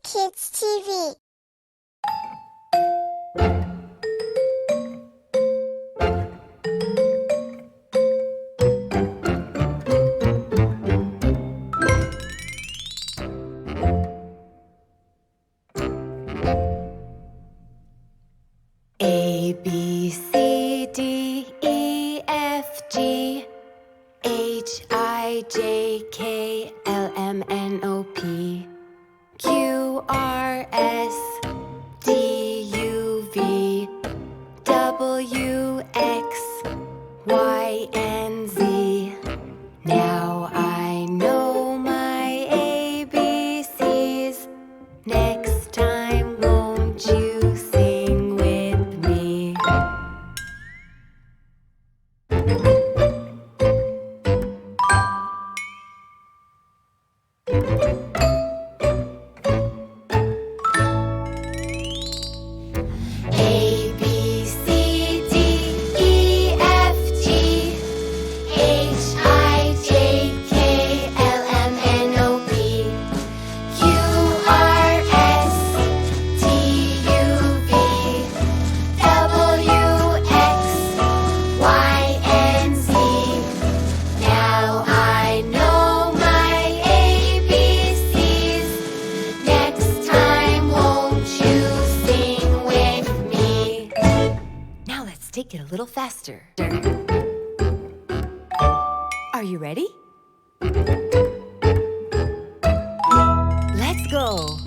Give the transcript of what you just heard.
Kids TV. A, B, C, D, E, F, G, H, I, J, K, L, M, N, O, P, Q, R, S, D, U, V, W, X, Y, and Z. Now I know my ABCs. Next time, won't you sing with me? A, B, C, D, E, F, G, H, I, J, K, L, M, N, O, P, Q, R, S, T, U, V, W, X, Y, and Z. Now I know my ABCs. Next time, won't you sing with me? Now let's take it a little faster. Are you ready? Let's go.